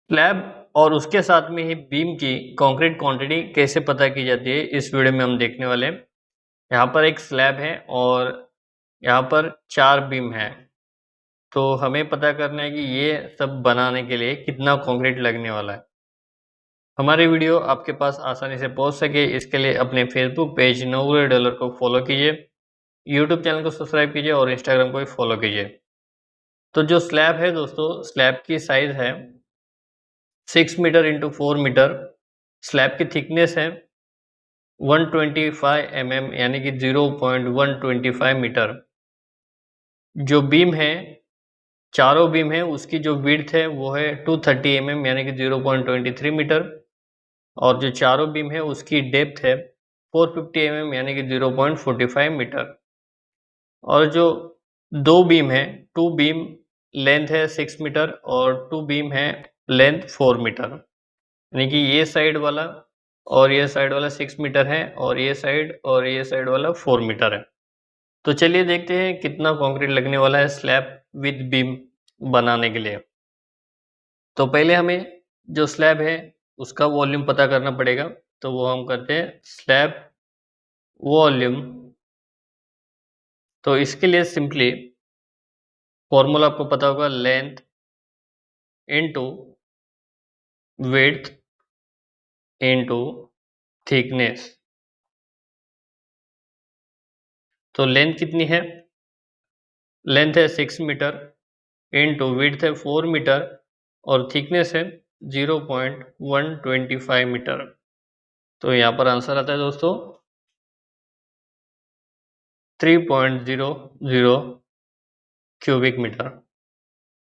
Slab और उसके साथ में ही बीम की कंक्रीट क्वांटिटी कैसे पता की जाती है, इस वीडियो में हम देखने वाले हैं। यहाँ पर एक स्लैब है और यहाँ पर 4 बीम है। तो हमें पता करना है कि ये सब बनाने के लिए कितना कंक्रीट लगने वाला है। हमारी वीडियो आपके पास आसानी से पहुंच सके, इसके लिए अपने फेसबुक पेज नोवेल डॉलर को फॉलो कीजिए, यूट्यूब चैनल को सब्सक्राइब कीजिए और इंस्टाग्राम को भी फॉलो कीजिए। तो जो स्लैब है दोस्तों, स्लैब की साइज है 6 मीटर इंटू 4 मीटर। स्लैब की थिकनेस है 125 यानी कि 0.125 मीटर। जो बीम है, चारों बीम है, उसकी जो विड्थ है वो है 230 यानी कि 0.23 मीटर। और जो चारों बीम है उसकी डेप्थ है 450 यानी कि 0.45 मीटर। और जो दो बीम है, टू बीम लेंथ है 6 मीटर और टू बीम है लेंथ 4 मीटर। यानी कि ये साइड वाला और ये साइड वाला 6 मीटर है और ये साइड वाला 4 मीटर है। तो चलिए देखते हैं कितना कंक्रीट लगने वाला है स्लैब विद बीम बनाने के लिए। तो पहले हमें जो स्लैब है उसका वॉल्यूम पता करना पड़ेगा। तो वो हम करते हैं स्लैब वॉल्यूम। तो इसके लिए सिंपली फॉर्मूला आपको पता होगा, length into width into thickness. तो लेंथ कितनी है? लेंथ है 6 मीटर इनटू विड्थ है 4 मीटर और थिकनेस है 0.125 मीटर। तो यहाँ पर आंसर आता है दोस्तों 3.00 क्यूबिक मीटर।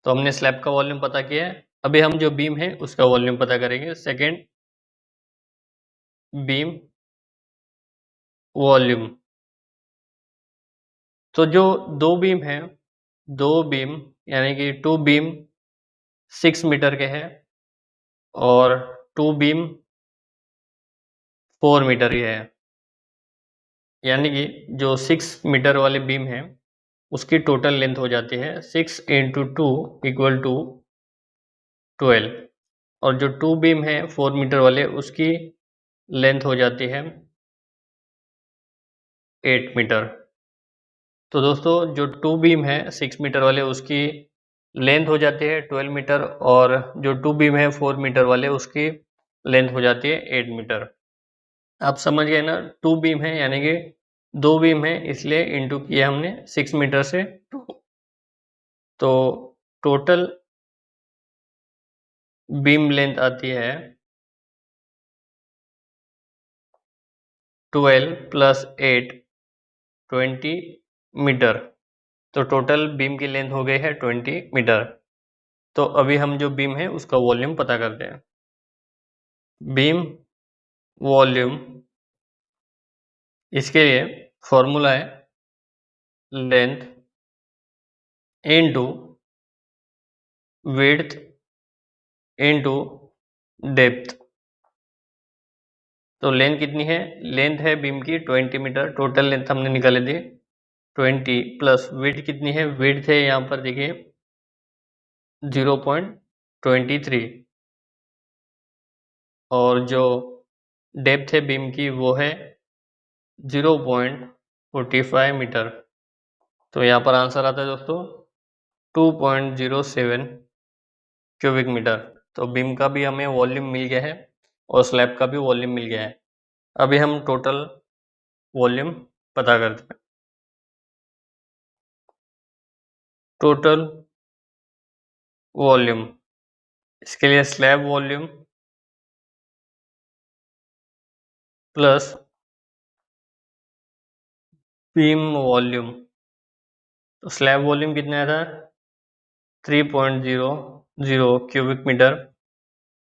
तो हमने स्लैब का वॉल्यूम पता किया है। अभी हम जो बीम है उसका वॉल्यूम पता करेंगे। Second beam volume. तो जो दो बीम है, दो बीम यानी कि टू बीम 6 मीटर के हैं और टू बीम 4 मीटर के है। यानी कि जो 6 मीटर वाले बीम है उसकी टोटल लेंथ हो जाती है 6 इंटू 2 इक्वल टू 12। और जो टू बीम है 4 मीटर वाले उसकी लेंथ हो जाती है 8 मीटर। तो दोस्तों जो टू बीम है 6 मीटर वाले उसकी लेंथ हो जाती है 12 मीटर और जो टू बीम है 4 मीटर वाले उसकी लेंथ हो जाती है 8 मीटर। आप समझ गए ना? टू बीम है यानी कि दो बीम है, इसलिए इंटू किया हमने 6 मीटर से 2। तो टोटल बीम लेंथ आती है 12 प्लस 8 20 मीटर। तो टोटल बीम की लेंथ हो गई है 20 मीटर। तो अभी हम जो बीम है उसका वॉल्यूम पता करते हैं। बीम वॉल्यूम, इसके लिए फॉर्मूला है length into width into depth. तो लेंथ कितनी है? लेंथ है बीम की 20 मीटर, टोटल लेंथ हमने निकाले दी 20 प्लस विड्थ कितनी है? विड्थ है यहाँ पर देखिए 0.23 और जो डेप्थ है बीम की वो है 0.45 मीटर। तो यहाँ पर आंसर आता है दोस्तों 2.07 क्यूबिक मीटर। तो बीम का भी हमें वॉल्यूम मिल गया है और स्लैब का भी वॉल्यूम मिल गया है। अभी हम टोटल वॉल्यूम पता करते हैं। टोटल वॉल्यूम, इसके लिए slab volume plus beam volume. तो स्लैब वॉल्यूम कितना आया था? 3.00 क्यूबिक मीटर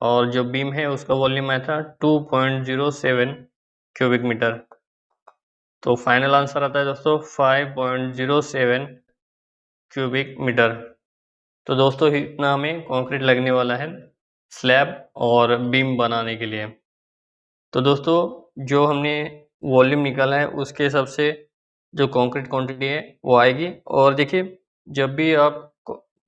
और जो बीम है उसका वॉल्यूम आया था 2.07 क्यूबिक मीटर। तो फाइनल आंसर आता है दोस्तों 5.07 क्यूबिक मीटर। तो दोस्तों इतना हमें कंक्रीट लगने वाला है स्लैब और बीम बनाने के लिए। तो दोस्तों जो हमने वॉल्यूम निकाला है उसके हिसाब से जो कंक्रीट क्वांटिटी है वो आएगी। और देखिए, जब भी आप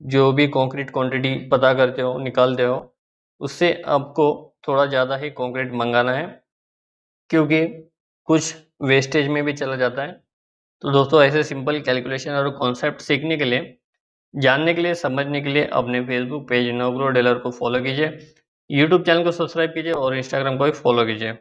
जो भी कंक्रीट क्वांटिटी पता करते हो, निकालते हो, उससे आपको थोड़ा ज़्यादा ही कंक्रीट मंगाना है, क्योंकि कुछ वेस्टेज में भी चला जाता है। तो दोस्तों ऐसे सिंपल कैलकुलेशन और कॉन्सेप्ट सीखने के लिए, जानने के लिए, समझने के लिए अपने फेसबुक पेज नवग्रो डीलर को फॉलो कीजिए, यूट्यूब चैनल को सब्सक्राइब कीजिए और इंस्टाग्राम को भी फॉलो कीजिए।